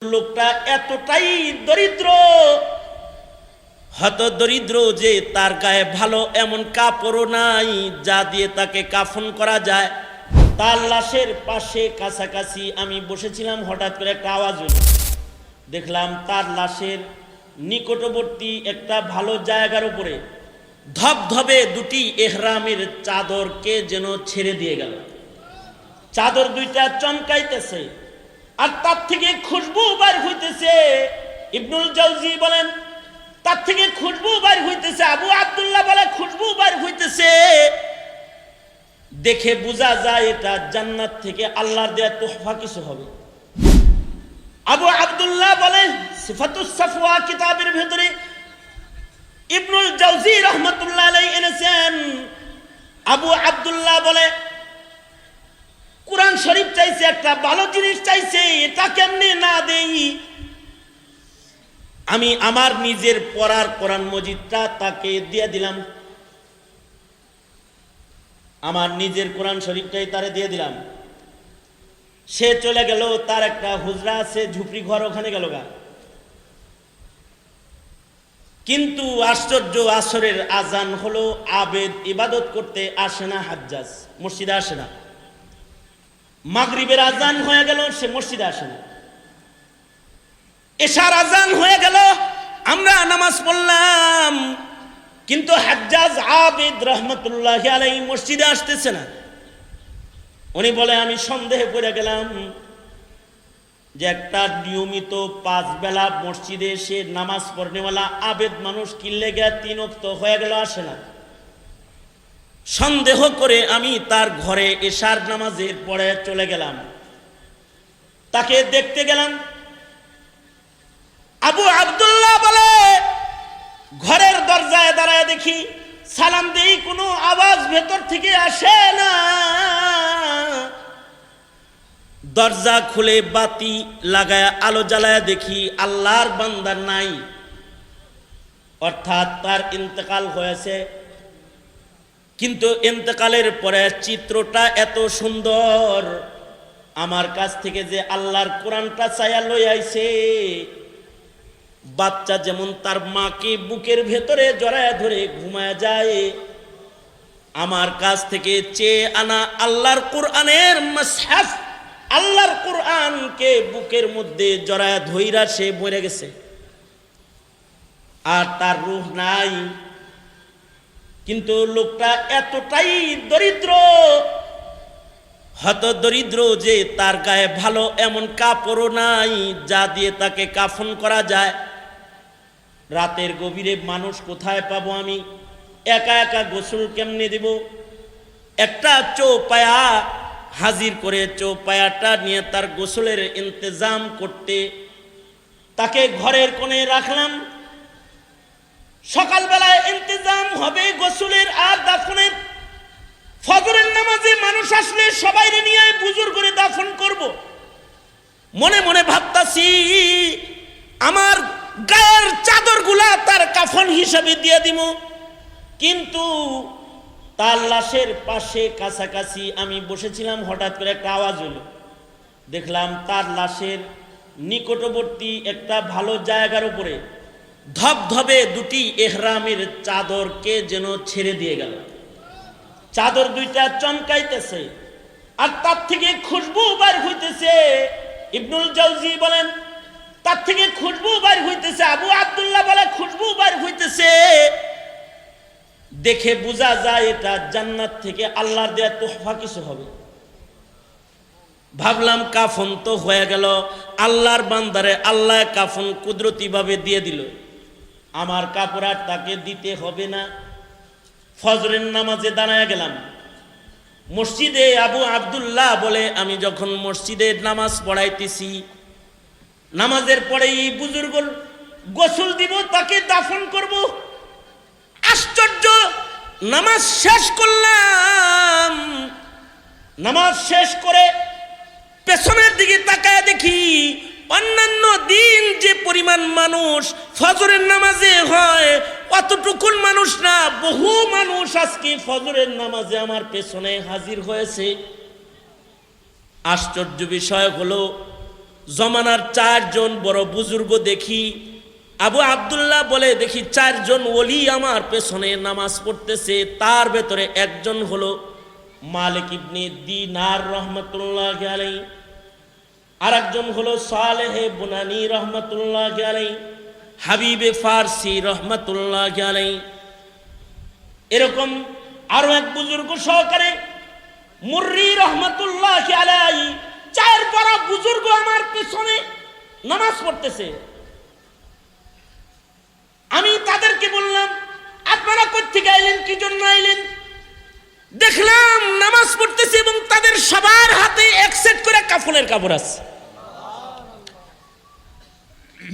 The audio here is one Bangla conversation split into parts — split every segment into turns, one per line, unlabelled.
লোকটা এতটাই দরিদ্র, হত দরিদ্র যে তার গায়ে ভালো এমন কাপড়ও নাই যা দিয়ে তাকে কাফন করা যায়। তার লাশের পাশে কাছাকাছি আমি বসেছিলাম, হঠাৎ করে একটা আওয়াজ হলো। দেখলাম তার লাশের নিকটবর্তী একটা ভালো জায়গার উপরে ধবধবে দুটি এহরামের চাদরকে যেন ছেড়ে দিয়ে গেল। চাদর দুইটা চমকাইতেছে আর তার থেকে খুশবু বার হইতেছে। ইবনুল জাওজি বলেন তার থেকে খুশবু বার হইতেছে। আবু আব্দুল্লাহ বলে খুশবু বার হইতেছে, দেখে বোঝা যায় এটা জান্নাত থেকে আল্লাহর দেয়া তোহফা কিছু হবে। আবু আব্দুল্লাহ বলে সিফাতুস সাফওয়া কিতাবের ভিতরে ইবনুল জাওজি রাহমাতুল্লাহ আলাইহি এনেছেন। আবু আব্দুল্লাহ বলে কোরআন শরীফ চাইছে, একটা ভালো জিনিস চাইছে, এটা কেমনে না দেই? আমি আমার নিজের পড়ার কোরআন মজিদটা তাকে দিয়ে দিলাম, আমার নিজের কোরআন শরীফটাই তারে দিয়ে দিলাম। সে চলে গেল, তার একটা হুজরা আছে, ঝুপড়ি ঘর, ওখানে গেল গা। কিন্তু আশ্চর্য, আসরের আজান হলো, আবেদ ইবাদত করতে আসে না, হাজ্জাজ মসজিদে আসে না। মাগরিবের আজান হয়ে গেল, সে মসজিদে আসে না। এশার আজান হয়ে গেল, আমরা নামাজ পড়লাম, কিন্তু হাজ্জাজ আবেদ রহমতুল্লাহি আলাইহি মসজিদে আসতেছে না। উনি বলে আমি সন্দেহে পড়ে গেলাম যে একটা নিয়মিত 5 বেলা মসজিদে এসে নামাজ পড়নেওয়ালা আবেদ মানুষ কিল্লে গিয়া 3 ওয়াক্ত হয়ে গেল আসে না। সন্দেহ করে আমি তার ঘরে এশার নামাজের পরে চলে গেলাম, তাকে দেখতে গেলাম। আবু আব্দুল্লাহ বলে ঘরের দরজায় দাঁড়ায় দেখি, সালাম দেই, কোনো আওয়াজ ভেতর থেকে আসে না। দরজা খুলে বাতি লাগায় আলো জ্বালায় দেখি আল্লাহর বান্দা নাই, অর্থাৎ তার ইন্তেকাল হয়েছে। কিন্তু ইন্তেকালের পরে চিত্রটা এত সুন্দর, আমার কাছ থেকে যে আল্লাহর কোরআনটা চাইয়া লই আইছে, বাচ্চা যেমন তার মাকে বুকের ভেতরে জড়ায় ধরে ঘুমায় যায়, আমার কাছ থেকে চেয়ে আনা আল্লাহর কোরআনের মুসহাফ, আল্লাহর কোরআনকে বুকের মধ্যে জড়ায় ধইরা সে মরে গেছে, আর তার রূহ নাই। কিন্তু লোকটা এতটাই দরিদ্র, হত দরিদ্র যে তার গায়ে ভালো এমন কাপড়ও নাই যা দিয়ে তাকে কাফন করা যায়। রাতের গভীরে মানুষ কোথায় পাবো আমি? একা একা গোসল কেমনে দিব? একটা চৌপায়া হাজির করে চৌপায়াটা নিয়ে তার গোসলের ইন্তজাম করতে তাকে ঘরের কোণে রাখলাম। সকালবেলায় ইন্তজাম হবে গোসলের আর দাফনের। ফজরের নামাজে মানুষ আসলে সবাই নিয়ে বুজুর করে দাফন করব। মনে মনে ভাবতাছি আমার গায়ের চাদরগুলা তার কাফন হিসাবে দিয়ে দিব। কিন্তু তার লাশের পাশে কাছাকাছি আমি বসেছিলাম, হঠাৎ করে একটা আওয়াজ হলো। দেখলাম তার লাশের নিকটবর্তী একটা ভালো জায়গার উপরে ধবধবে দুটি এহরামের চাদরকে যেন ছেড়ে দিয়ে গেল। চাদর দুইটা চমকাইতেছে আর তার থেকে খুশবু বার হইতেছে। ইবনুল জাওজি বলেন তার থেকে খুশবু বার হইতেছে। আবু আব্দুল্লাহ বলে খুশবু বার হইতেছে, দেখে বোঝা যায় এটা জান্নাত থেকে আল্লাহর দেয়া তোহফা কিছু হবে। ভাবলাম কাফন তো হয়ে গেল, আল্লাহর বান্দারে আল্লাহ কাফন কুদরতি ভাবে দিয়ে দিল, আমার কাপড় আর তাকে দিতে হবে না। ফজরের নামাজে দাঁড়ায় গেলাম মসজিদে। আবু আব্দুল্লাহ বলে আমি যখন মসজিদে নামাজ পড়াইতেছি, নামাজের পরেই বুজুর্গ গোসল দিব, তাকে দাফন করব। আশ্চর্য, নামাজ শেষ করলাম, নামাজ শেষ করে পেছনের দিকে তাকায় দেখি অন্যান্য দিন যে পরিমাণ মানুষ ফজরের নামাজে হয় অতটুকুন মানুষ না, বহু মানুষ আজকে ফজরের নামাজে আমার পেছনে হাজির হয়েছে। আশ্চর্য বিষয় হলো জমানার 4 জন বড় বুজুর্গ দেখি, আবু আব্দুল্লাহ বলে দেখি 4 জন ওলি আমার পেছনে নামাজ পড়তেছে। তার ভেতরে একজন হলো মালিক ইবনে দিনার রহমতুল্লাহ আলাইহি, আর একজন হলো সালেহ বুনানি রহমতুল্লাহ আলাইহি, হাবিবে ফারসি রহমতুল্লাহ আলাইহি, এরকম আরো এক বুজুর্গ সহকারে মুররি রহমতুল্লাহ আলাইহি, 4 বড় বুজুর্গ আমার পেছনে নামাজ পড়তেছে। আমি তাদেরকে বললাম, আপনারা কোত্থেকে আইলেন, কি জন্য আইলেন? দেখলাম নামাজ পড়তেছে এবং তাদের সবার হাতে এক সেট করে কাফনের কাপড় আছে।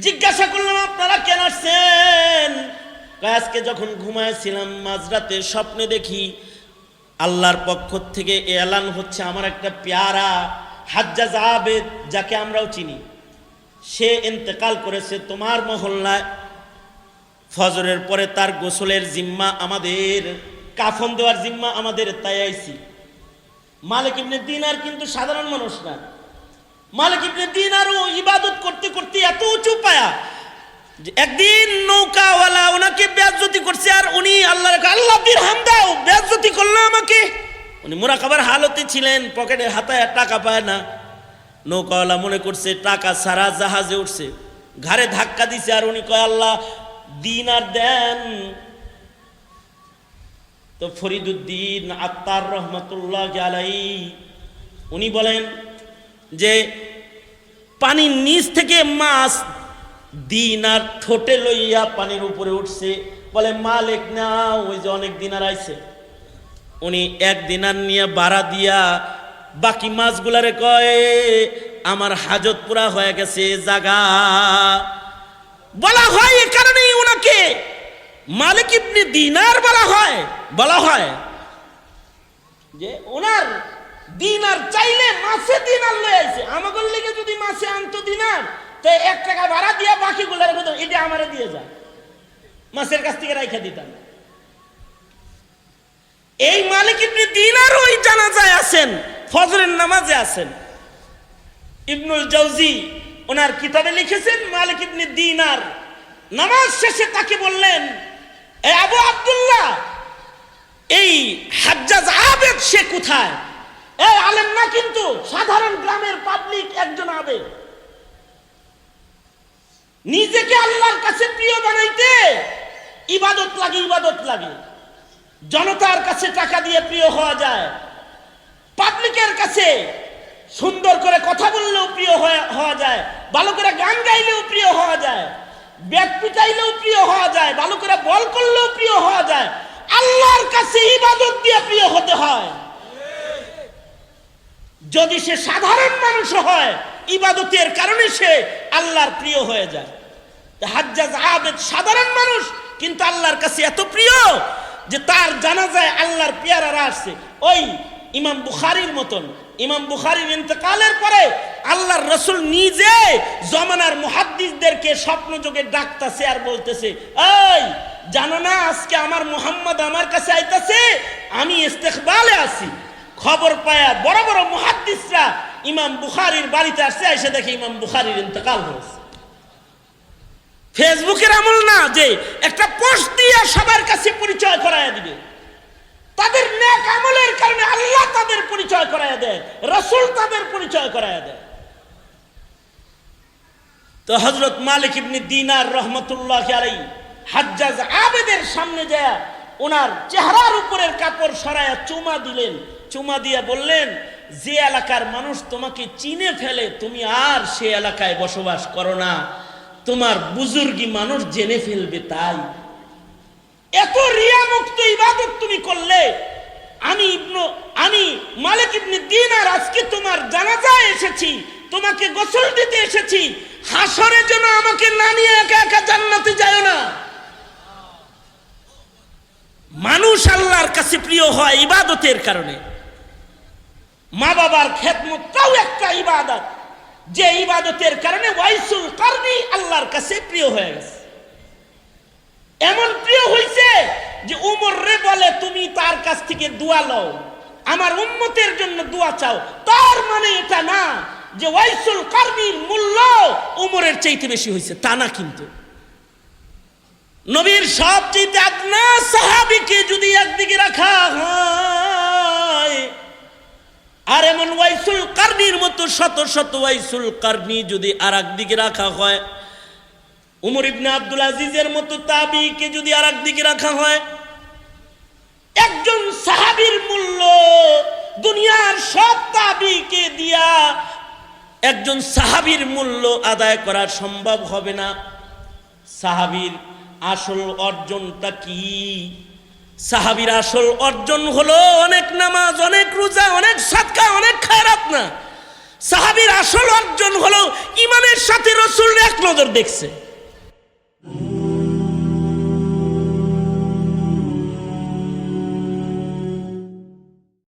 জিজ্ঞাসা করলাম, আপনারা কেন আসছেন? আজকে যখন ঘুমাইছিলাম মাঝরাতে স্বপ্নে দেখি আল্লাহর পক্ষ থেকে এলান হচ্ছে, আমার একটা পেয়ারা হাজ্জাজ আবেদ, যাকে আমরাও চিনি, সে ইন্তেকাল করেছে তোমার মহল্লায়। ফজরের পরে তার গোসলের জিম্মা আমাদের, কাফন দেওয়ার জিম্মা আমাদের, তাই আইছি। মালিক ইবনে দিনার কিন্তু সাধারণ মানুষ না। মালিক ইবনে দিনারও ইবাদত করতে করতে এত উঁচু পায়া, একদিন নৌকাওয়ালা ওনাকে বেয়াজ্জতি করছে, আর উনি আল্লাহ দিরহাম দাও, বেয়াজ্জতি করলো আমাকে। উনি মুরাকাবার হালতে ছিলেন, পকেটে হাতায় টাকা পায় না। নৌকাওয়ালা মনে করছে টাকা সারা জাহাজে উঠছে, ঘাড়ে ধাক্কা দিছে, আর উনি কয় আল্লাহ দিনার দেন। তো ফরিদুদ্দিন আত্তার রহমতুল্লাহ আলাইহি উনি বলেন যে পানির নিচ থেকে মাছ দিনার ঠোঁটে লইয়া পানির উপরে উঠছে, বলে মালিক না, ওই যে অনেক দিনার আইছে। উনি 1 দিনার নিয়ে বাড়া দিয়া বাকি মাছগুলারে কয় আমার হাজত পুরা হয়ে গেছে, জাগা। বলা হয় এ কারণেই ওনাকে মালিক ইবনে দিনার বলা হয় যে ওনার দিনার চাইলে মাছে দিনার লয়ে আইছে। আমাদের লেগে যদি মাছে আনতো দিনার, তো 1 টাকা ভাড়া দিয়া বাকিগুলার এটা আমারে দিয়ে যা, মাছের কাছ থেকে রাইখা দিতাম। এই মালিক ইবনে দিনার ওই জানাজায় আছেন, ফজরের নামাজে আছেন। ইবনুল জাওজি ওনার কিতাবে লিখেছেন, মালিক ইবনে দিনার নামাজ শেষে তাকে বললেন, এ আবু আব্দুল্লাহ, এই হাজ্জাজ আবেদ সে কোথায়? এই আলেম না, কিন্তু সাধারণ গ্রামের পাবলিক একজন আবেদ। নিজেকে আল্লাহর কাছে প্রিয় বানাইতে ইবাদত লাগে। জনতার কাছে টাকা দিয়ে প্রিয় হওয়া যায়, পাবলিকের কাছে সুন্দর করে কথা বললেও প্রিয় হওয়া যায়, ভালো করে গান গাইলেও প্রিয় হওয়া যায়, ব্যাট পিটাইলেও প্রিয় হওয়া যায়, ভালো করে বল করলেও প্রিয় হওয়া যায়। আল্লাহর কাছে ইবাদত দিয়ে প্রিয় হতে হয়। যদি সে সাধারণ মানুষ হয়, ইবাদতের কারণে সে আল্লাহর প্রিয় হয়ে যায়। হাজ্জাজ আবেদ সাধারণ মানুষ, কিন্তু আল্লাহর কাছে এত প্রিয় যে তার জানাজায় আল্লাহর পেয়ারারা আসছে। ওই ইমাম বুখারীর মতন, ইমাম বুখারীর ইন্তেকালের পরে আল্লাহর রাসূল নিজে জমানার মুহাদ্দিসদেরকে স্বপ্নযোগে ডাকতেছে আর বলতেছে, এই জানো না আজকে আমার মুহাম্মদ আমার কাছে আইতাছে, আমি ইস্তেকবালে আছি। খবর পায়া বড় বড় মুহাদ্দিসরা ইমাম বুখারীর বাড়িতে আসছে, এসে দেখে ইমাম বুখারীর ইন্তেকাল হয়েছে। ফেসবুকের আমল না যে একটা পোস্ট দিয়ে সবার কাছে পরিচয় করায়া দিবে। তাদের নেক আমলের কারণে আল্লাহ তাদের পরিচয় করায়া দেয়, রাসূল তাদের পরিচয় করায়া দেয়। তো হযরত মালিক ইবনে দিনার রহমতুল্লাহ আলাইহি হাজ্জাজ আবেদের সামনে যায় ওনার চেহারার উপরের কাপড় সরায়া চুমা দিলেন। চুমা দিয়া বললেন, যে এলাকার মানুষ তোমাকে চিনে ফেলে তুমি আর সে এলাকায় বসবাস করো না, তোমার বুজুর্গি মানুষ জেনে ফেলবে। তাই এত রিয়া মুক্ত ইবাদত তুমি করলে, আমি মালিক ইবনে দিনার আজকে তোমার জানাজায় এসেছি, তোমাকে গোসল দিতে এসেছি, হাসরে যেন আমাকে না নিয়ে একা একা জান্নাতে যায় না। মানুষ আল্লাহর কাছে প্রিয় হয় ইবাদতের কারণে। মা বাবার খেদমতটাও একটা ইবাদত, যে ইবাদতের কারণে ওয়াইসুল কারনি আল্লাহর কাছে প্রিয় হয়ে গেছে। এমন প্রিয় হইছে যে উমর রে বলে তুমি তার কাছ থেকে দোয়া লও, আমার উম্মতের জন্য দোয়া চাও। তার মানে এটা না যে ওয়াইসুল কারনির মূল্য উমরের চাইতে বেশি হয়েছে, তা না। কিন্তু নবীর সবচেয়ে আদনা সাহাবীকে যদি একদিকে রাখা হয়, আর এমন ওয়াইসুল কারনির মতো শত শত ওয়াইসুল কারনি যদি আর একদিকে রাখা হয়, উমর ইবনে আব্দুল আজিজের মতো তাবিকে যদি আর একদিকে রাখা হয়, একজন সাহাবীর মূল্য দুনিয়ার সব তাবিকে দিয়া একজন সাহাবীর মূল্য আদায় করা সম্ভব হবে না। সাহাবীর আসল অর্জনটা কি? সাহাবীর আসল অর্জন হলো অনেক নামাজ, অনেক রোজা, অনেক সাদকা, অনেক খায়রাত না। সাহাবীর আসল অর্জন হলো ইমানের সাথে রাসূল এক নজর দেখছে।